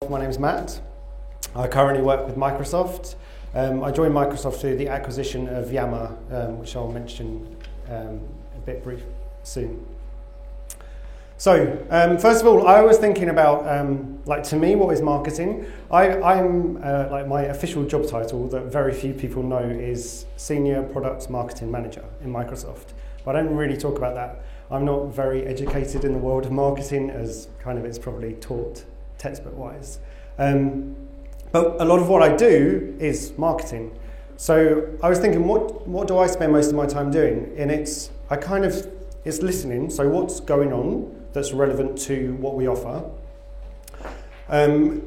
My name's Matt. I currently work with Microsoft. I joined Microsoft through the acquisition of Yammer, which I'll mention a bit brief soon. So, first of all, I was thinking about, to me, what is marketing? I'm my official job title that very few people know is Senior Product Marketing Manager in Microsoft. But I don't really talk about that. I'm not very educated in the world of marketing, as kind of it's probably taught textbook-wise. But a lot of what I do is marketing. So I was thinking, what do I spend most of my time doing? And it's listening. So what's going on that's relevant to what we offer, and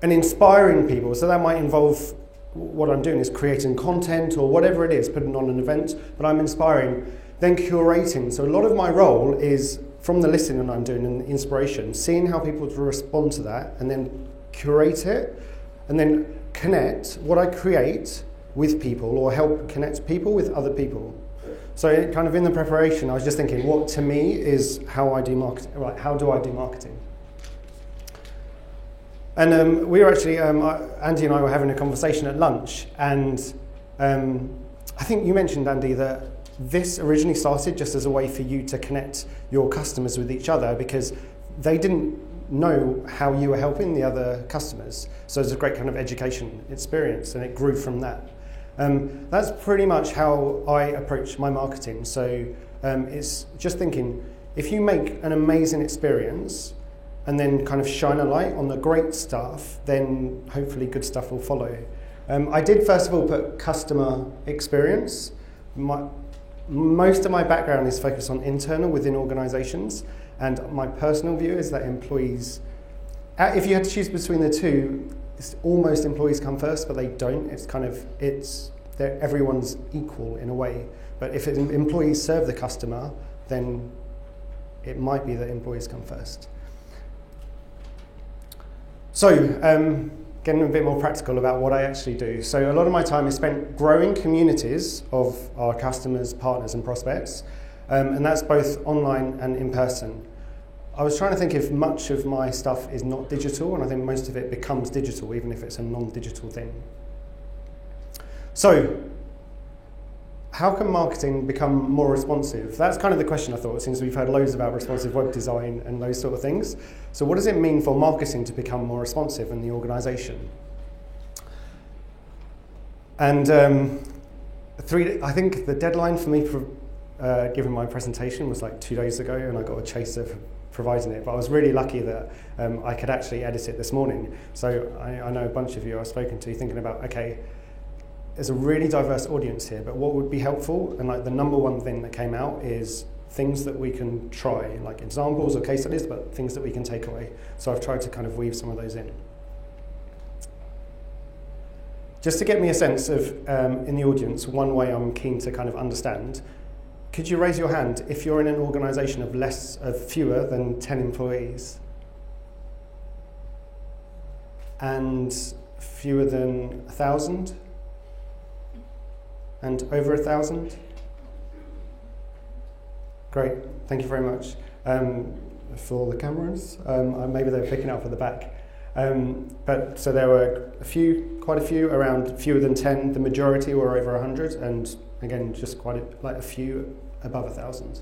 inspiring people. So that might involve what I'm doing is creating content or whatever it is, putting on an event. But I'm inspiring, then curating. So a lot of my role is from the listening I'm doing and the inspiration, seeing how people respond to that, and then curate it, and then connect what I create with people, or help connect people with other people. So kind of in the preparation, I was just thinking, what to me is how I do marketing. Right? How do I do marketing? And we were actually, Andy and I were having a conversation at lunch, and I think you mentioned, Andy, that this originally started just as a way for you to connect your customers with each other, because they didn't know how you were helping the other customers. So it's a great kind of education experience, and it grew from that. That's pretty much how I approach my marketing. So it's just thinking, if you make an amazing experience and then kind of shine a light on the great stuff, then hopefully good stuff will follow. I did first of all put customer experience. Most of my background is focused on internal within organizations, and my personal view is that employees, if you had to choose between the two, it's almost employees come first, but they don't. Everyone's equal in a way. But if employees serve the customer, then it might be that employees come first. So, getting a bit more practical about what I actually do. So a lot of my time is spent growing communities of our customers, partners, and prospects, and that's both online and in person. I was trying to think if much of my stuff is not digital, and I think most of it becomes digital, even if it's a non-digital thing. So, how can marketing become more responsive? That's kind of the question, I thought, since we've heard loads about responsive web design and those sort of things. So what does it mean for marketing to become more responsive in the organization? And I think the deadline for me giving my presentation was like 2 days ago, and I got a chaser for providing it. But I was really lucky that I could actually edit it this morning. So I know a bunch of you I've spoken to thinking about, okay, there's a really diverse audience here, but what would be helpful, and like the number one thing that came out is things that we can try, like examples or case studies, but things that we can take away. So I've tried to kind of weave some of those in. Just to get me a sense of, in the audience, one way I'm keen to kind of understand, could you raise your hand if you're in an organization of fewer than 10 employees? And fewer than 1,000? And over 1,000? Great, thank you very much. For the cameras, maybe they're picking up at the back. But so there were quite a few, around fewer than 10. The majority were over 100, and again, just a few above 1,000.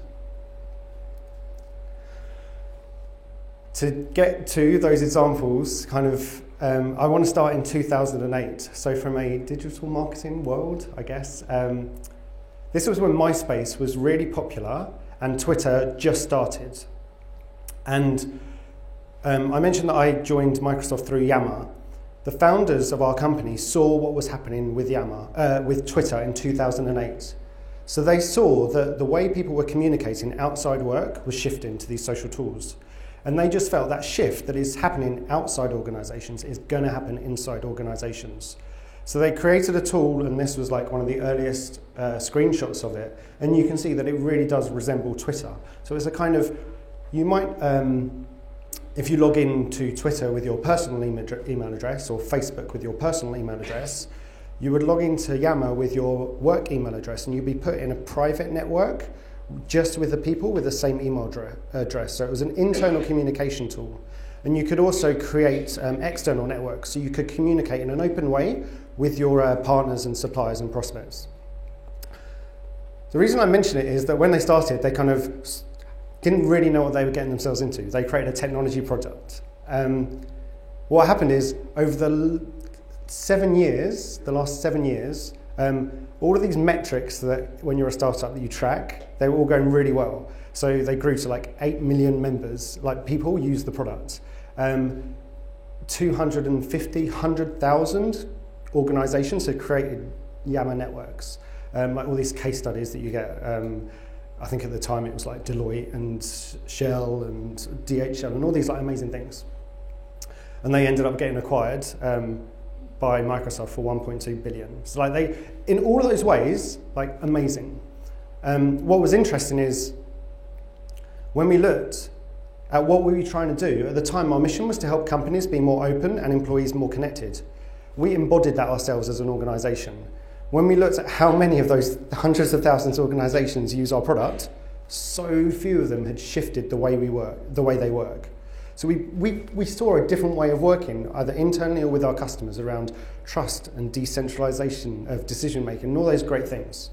To get to those examples, I want to start in 2008. So from a digital marketing world, I guess. This was when MySpace was really popular and Twitter just started. And I mentioned that I joined Microsoft through Yammer. The founders of our company saw what was happening with with Twitter in 2008. So they saw that the way people were communicating outside work was shifting to these social tools. And they just felt that shift that is happening outside organizations is going to happen inside organizations. So they created a tool, and this was like one of the earliest screenshots of it. And you can see that it really does resemble Twitter. So it's a kind of, you might, if you log into Twitter with your personal email address, or Facebook with your personal email address, you would log into Yammer with your work email address, and you'd be put in a private network just with the people with the same email address. So it was an internal communication tool. And you could also create external networks, so you could communicate in an open way with your partners and suppliers and prospects. The reason I mention it is that when they started, they kind of didn't really know what they were getting themselves into. They created a technology product. What happened is, over the last 7 years, all of these metrics that when you're a startup that you track, they were all going really well. So they grew to like 8 million members, like people use the product. 100,000 organizations had created Yammer networks. Like all these case studies that you get. I think at the time it was like Deloitte and Shell and DHL and all these like amazing things. And they ended up getting acquired by Microsoft for 1.2 billion. So like they, in all of those ways, like amazing. What was interesting is when we looked at what we were trying to do, at the time our mission was to help companies be more open and employees more connected. We embodied that ourselves as an organization. When we looked at how many of those hundreds of thousands of organizations use our product, so few of them had shifted the way we work, the way they work. So we saw a different way of working, either internally or with our customers, around trust and decentralization of decision making and all those great things.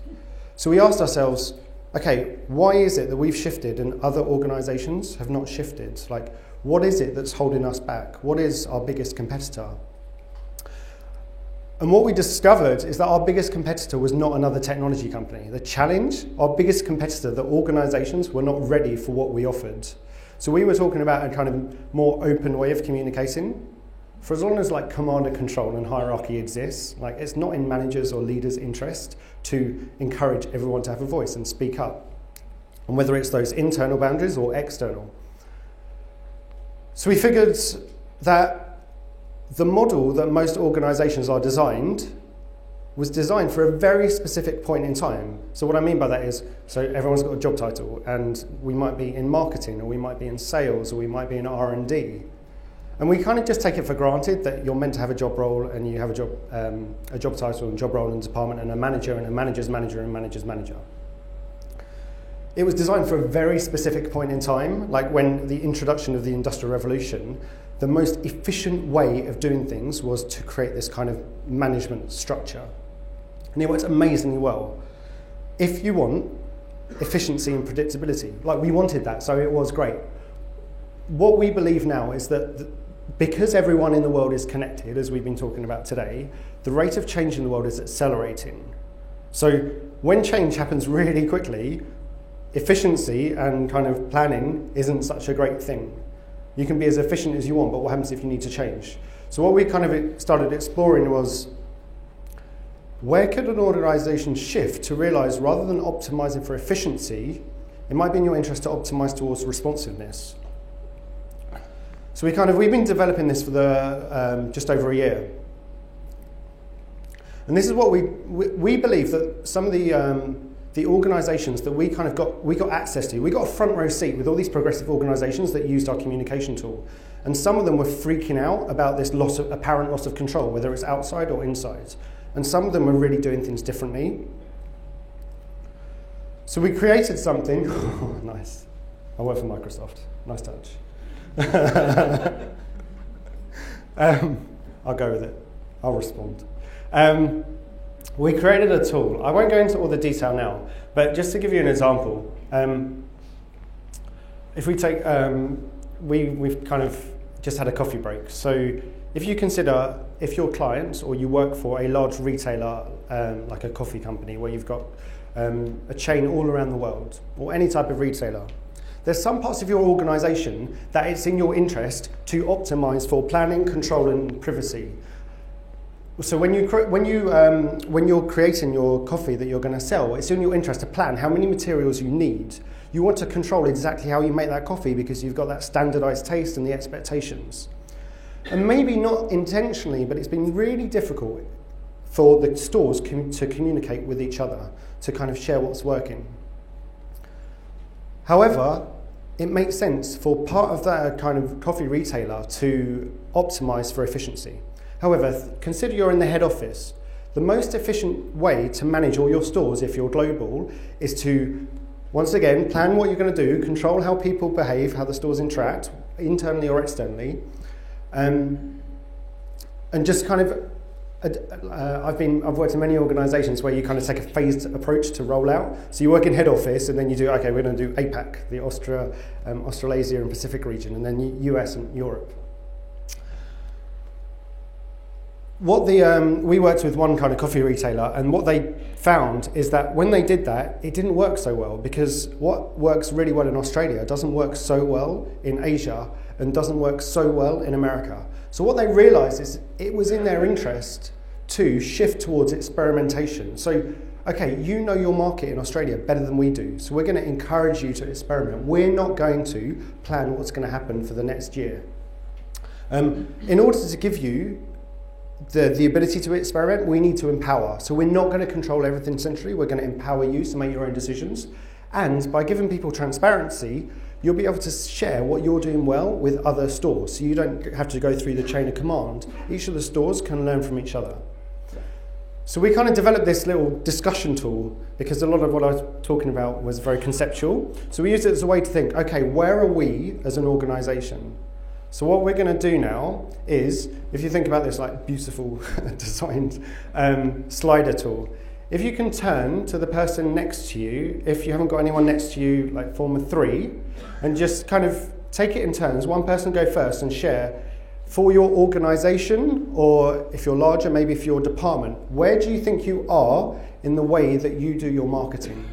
So we asked ourselves, okay, why is it that we've shifted and other organizations have not shifted? Like, what is it that's holding us back? What is our biggest competitor? And what we discovered is that our biggest competitor was not another technology company. The challenge, our biggest competitor, the organizations were not ready for what we offered. So we were talking about a kind of more open way of communicating. For as long as like command and control and hierarchy exists, like it's not in managers or leaders' interest to encourage everyone to have a voice and speak up. And whether it's those internal boundaries or external. So we figured that the model that most organizations are designed was designed for a very specific point in time. So what I mean by that is, so everyone's got a job title, and we might be in marketing, or we might be in sales, or we might be in R&D. And we kind of just take it for granted that you're meant to have a job role, and you have a job title and job role and department, and a manager and a manager's manager and manager's manager. It was designed for a very specific point in time, like when the introduction of the Industrial Revolution. The most efficient way of doing things was to create this kind of management structure. And it works amazingly well. If you want efficiency and predictability, like we wanted that, so it was great. What we believe now is that because everyone in the world is connected, as we've been talking about today, the rate of change in the world is accelerating. So when change happens really quickly, efficiency and kind of planning isn't such a great thing. You can be as efficient as you want, but what happens if you need to change? So what we kind of started exploring was, where could an organization shift to realize rather than optimizing for efficiency, it might be in your interest to optimize towards responsiveness. So we've been developing this for just over a year. And this is what we believe that some of the organizations that we got access to, we got a front row seat with all these progressive organizations that used our communication tool. And some of them were freaking out about this apparent loss of control, whether it's outside or inside. And some of them were really doing things differently. So we created something, oh, nice. I work for Microsoft, nice touch. I'll go with it, I'll respond. We created a tool. I won't go into all the detail now, but just to give you an example, if we take, we've kind of just had a coffee break. So if you consider, if you're clients or you work for a large retailer, like a coffee company where you've got a chain all around the world, or any type of retailer, there's some parts of your organization that it's in your interest to optimize for planning, control, and privacy. So when you're creating your coffee that you're going to sell, it's in your interest to plan how many materials you need. You want to control exactly how you make that coffee because you've got that standardized taste and the expectations. And maybe not intentionally, but it's been really difficult for the stores to communicate with each other, to kind of share what's working. However, it makes sense for part of that kind of coffee retailer to optimize for efficiency. However, consider you're in the head office. The most efficient way to manage all your stores, if you're global, is to, once again, plan what you're going to do, control how people behave, how the stores interact, internally or externally. And just kind of, I've worked in many organisations where you kind of take a phased approach to roll out. So you work in head office, and then you do, okay, we're going to do APAC, the Australasia and Pacific region, and then US and Europe. We worked with one kind of coffee retailer, and what they found is that when they did that, it didn't work so well, because what works really well in Australia doesn't work so well in Asia and doesn't work so well in America. So what they realised is it was in their interest to shift towards experimentation. So, okay, you know your market in Australia better than we do, so we're going to encourage you to experiment. We're not going to plan what's going to happen for the next year. In order to give you the ability to experiment, we need to empower. So we're not going to control everything centrally, we're going to empower you to make your own decisions. And by giving people transparency, you'll be able to share what you're doing well with other stores. So you don't have to go through the chain of command. Each of the stores can learn from each other. So we kind of developed this little discussion tool, because a lot of what I was talking about was very conceptual. So we used it as a way to think, okay, where are we as an organisation? So what we're going to do now is, if you think about this like beautiful designed slider tool, if you can turn to the person next to you, if you haven't got anyone next to you, like form a 3, and just kind of take it in turns. One person go first and share for your organisation, or if you're larger, maybe for your department, where do you think you are in the way that you do your marketing?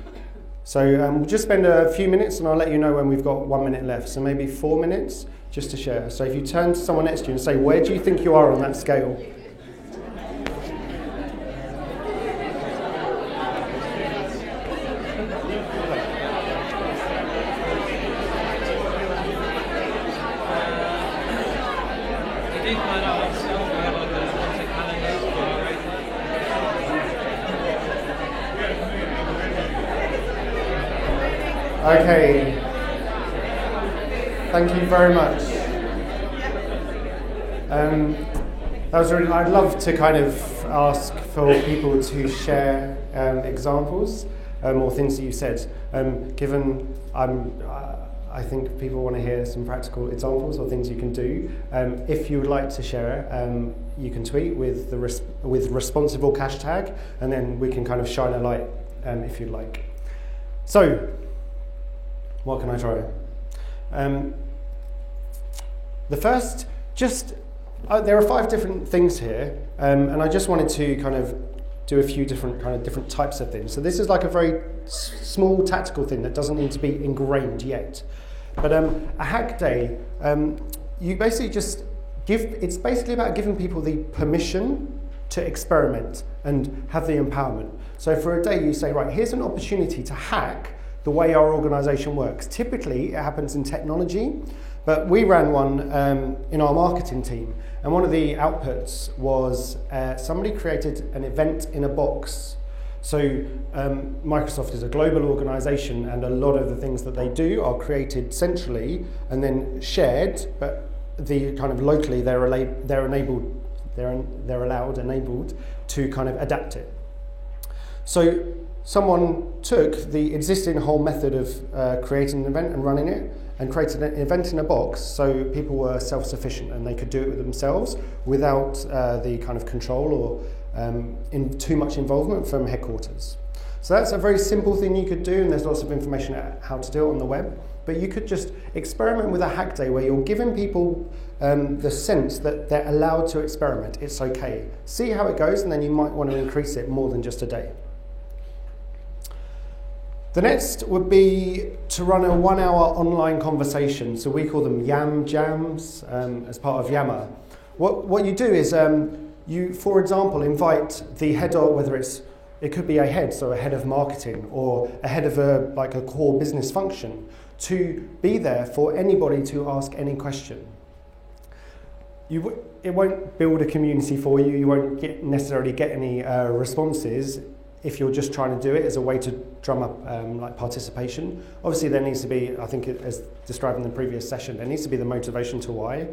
So we'll just spend a few minutes, and I'll let you know when we've got 1 minute left. So maybe 4 minutes just to share. So if you turn to someone next to you and say, where do you think you are on that scale? Okay, thank you very much. That was really, I'd love to kind of ask for people to share examples or things that you said. Given I think people want to hear some practical examples or things you can do. If you would like to share, you can tweet with responsible hashtag, and then we can kind of shine a light if you'd like. So, what can I try? The first, there are 5 different things here, and I just wanted to kind of do a few different types of things. So this is like a very small tactical thing that doesn't need to be ingrained yet. But a hack day, you basically it's basically about giving people the permission to experiment and have the empowerment. So for a day you say, right, here's an opportunity to hack the way our organisation works. Typically it happens in technology, but we ran one in our marketing team, and one of the outputs was somebody created an event in a box. So Microsoft is a global organisation, and a lot of the things that they do are created centrally and then shared, but the kind of locally they're enabled to kind of adapt it. So someone took the existing whole method of creating an event and running it, and created an event in a box, so people were self-sufficient and they could do it themselves without the kind of control or in too much involvement from headquarters. So that's a very simple thing you could do, and there's lots of information on how to do it on the web. But you could just experiment with a hack day where you're giving people the sense that they're allowed to experiment. It's okay. See how it goes, and then you might want to increase it more than just a day. The next would be to run a 1-hour online conversation. So we call them Yam Jams as part of Yammer. What you do is you, for example, invite the head of, it could be a head, so a head of marketing or a head of a core business function, to be there for anybody to ask any question. It won't build a community for you. You won't necessarily get any responses if you're just trying to do it as a way to drum up participation. Obviously there needs to be, I think as described in the previous session, there needs to be the motivation to why.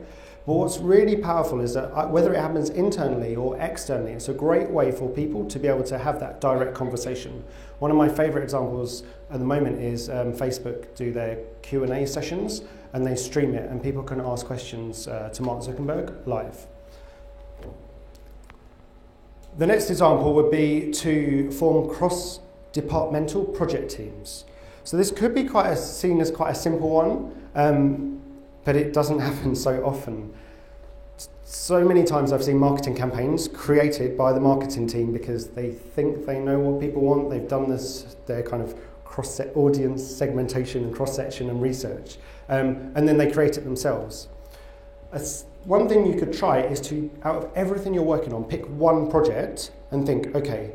But what's really powerful is that whether it happens internally or externally, it's a great way for people to be able to have that direct conversation. One of my favourite examples at the moment is Facebook do their Q&A sessions, and they stream it, and people can ask questions to Mark Zuckerberg live. The next example would be to form cross-departmental project teams. So this could be seen as quite a simple one, but it doesn't happen so often. So many times I've seen marketing campaigns created by the marketing team because they think they know what people want. They've done their kind of audience segmentation and cross-section and research, and then they create it themselves. One thing you could try is to, out of everything you're working on, pick one project and think, okay,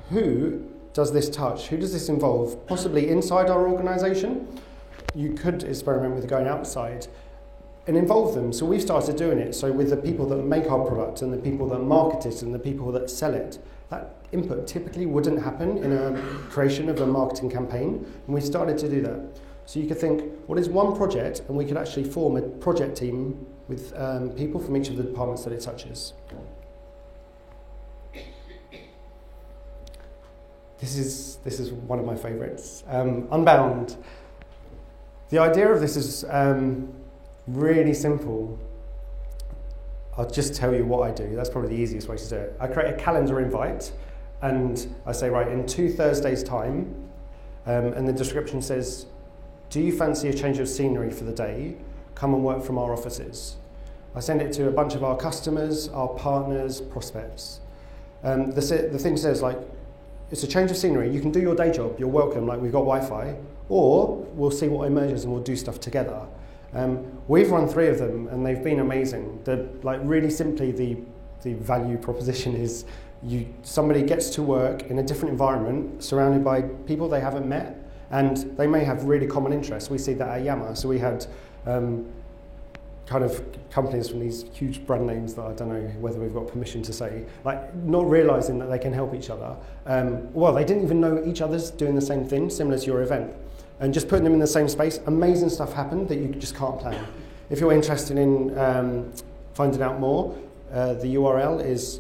who does this touch? Who does this involve? Possibly inside our organisation. You could experiment with going outside and involve them. So we've started doing it. So with the people that make our product and the people that market it and the people that sell it, that input typically wouldn't happen in a creation of a marketing campaign. And we started to do that. So you could think, what is one project? And we could actually form a project team with people from each of the departments that it touches. This is one of my favourites. Unbound. The idea of this is really simple. I'll just tell you what I do. That's probably the easiest way to do it. I create a calendar invite, and I say, right, in 2 Thursdays' time, and the description says, do you fancy a change of scenery for the day? Come and work from our offices. I send it to a bunch of our customers, our partners, prospects. The thing says, like, it's a change of scenery. You can do your day job. You're welcome. Like, we've got Wi-Fi, or we'll see what emerges and we'll do stuff together. We've run 3 of them, and they've been amazing. Really simply, the value proposition is somebody gets to work in a different environment, surrounded by people they haven't met, and they may have really common interests. We see that at Yammer. So we had kind of companies from these huge brand names that I don't know whether we've got permission to say, like, not realising that they can help each other. They didn't even know each other's doing the same thing, similar to your event. And just putting them in the same space, amazing stuff happened that you just can't plan. If you're interested in finding out more, the URL is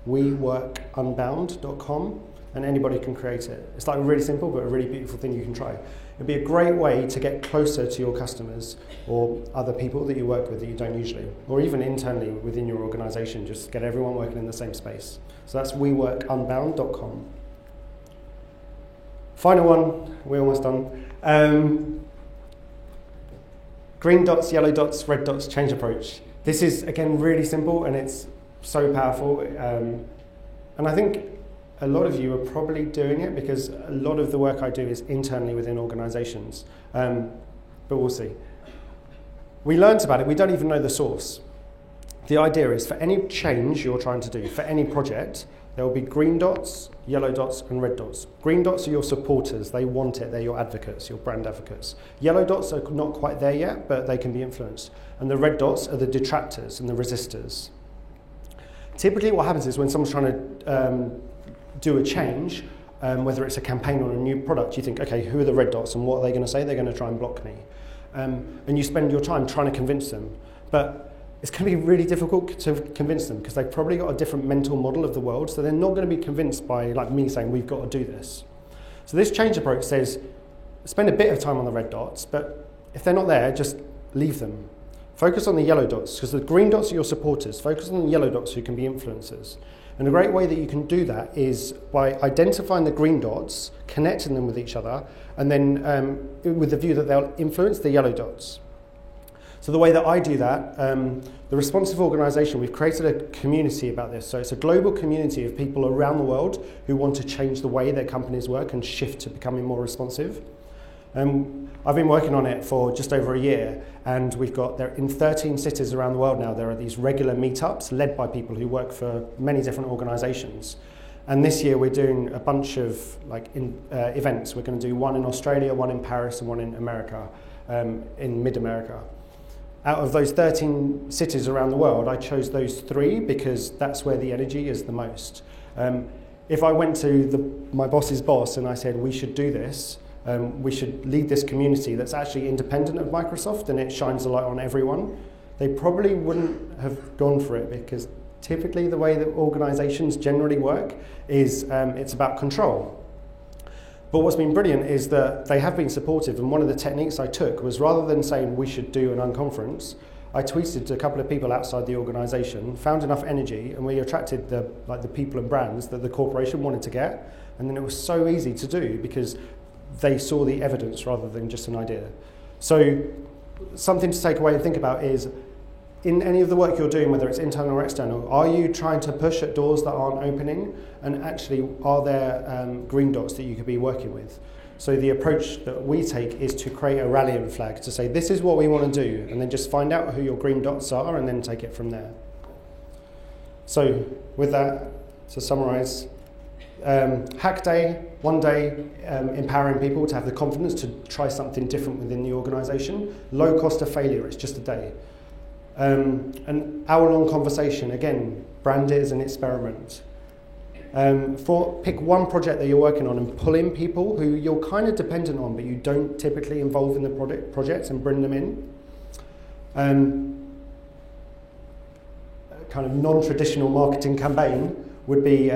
weworkunbound.com, and anybody can create it. It's like really simple, but a really beautiful thing you can try. It'd be a great way to get closer to your customers or other people that you work with that you don't usually, or even internally within your organisation, just get everyone working in the same space. So that's weworkunbound.com. Final one, we're almost done. Green dots, yellow dots, red dots, change approach. This is, again, really simple, and it's so powerful. And I think a lot of you are probably doing it because a lot of the work I do is internally within organisations. But we'll see. We learnt about it. We don't even know the source. The idea is, for any change you're trying to do, for any project, there will be green dots, yellow dots, and red dots. Green dots are your supporters. They want it. They're your advocates, your brand advocates. Yellow dots are not quite there yet, but they can be influenced. And the red dots are the detractors and the resistors. Typically what happens is when someone's trying to do a change, whether it's a campaign or a new product, you think, okay, who are the red dots and what are they going to say? They're going to try and block me. And you spend your time trying to convince them. But it's going to be really difficult to convince them because they've probably got a different mental model of the world, so they're not going to be convinced by, like, me saying, we've got to do this. So this change approach says, spend a bit of time on the red dots, but if they're not there, just leave them. Focus on the yellow dots, because the green dots are your supporters. Focus on the yellow dots who can be influencers. And a great way that you can do that is by identifying the green dots, connecting them with each other, and then with the view that they'll influence the yellow dots. So the way that I do that, the Responsive Organisation, we've created a community about this. So it's a global community of people around the world who want to change the way their companies work and shift to becoming more responsive. I've been working on it for just over a year, and we've got there in 13 cities around the world now. There are these regular meetups led by people who work for many different organisations. And this year we're doing a bunch of events. We're going to do one in Australia, one in Paris, and one in America, in mid-America. Out of those 13 cities around the world, I chose those 3 because that's where the energy is the most. If I went to my boss's boss and I said, we should do this, we should lead this community that's actually independent of Microsoft and it shines a light on everyone, they probably wouldn't have gone for it, because typically the way that organisations generally work is it's about control. But what's been brilliant is that they have been supportive, and one of the techniques I took was, rather than saying we should do an unconference, I tweeted to a couple of people outside the organisation, found enough energy, and we attracted the people and brands that the corporation wanted to get, and then it was so easy to do because they saw the evidence rather than just an idea. So something to take away and think about is, in any of the work you're doing, whether it's internal or external, are you trying to push at doors that aren't opening? And actually, are there green dots that you could be working with? So the approach that we take is to create a rallying flag, to say this is what we want to do, and then just find out who your green dots are and then take it from there. So with that, to summarise, Hack Day, one day, empowering people to have the confidence to try something different within the organisation. Low cost of failure, it's just a day. An hour-long conversation, again, brand is an experiment. Pick one project that you're working on and pull in people who you're kind of dependent on, but you don't typically involve in the project, and bring them in. A kind of non-traditional marketing campaign would be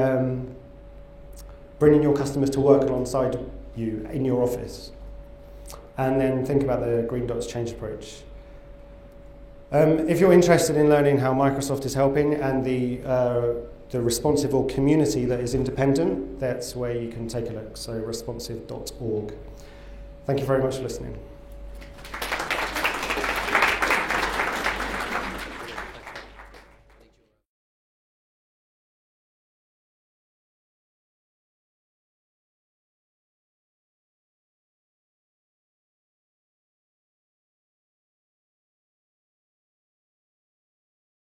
bringing your customers to work alongside you in your office. And then think about the Green Dots change approach. If you're interested in learning how Microsoft is helping and the Responsive.org community that is independent, that's where you can take a look, so responsive.org. Thank you very much for listening.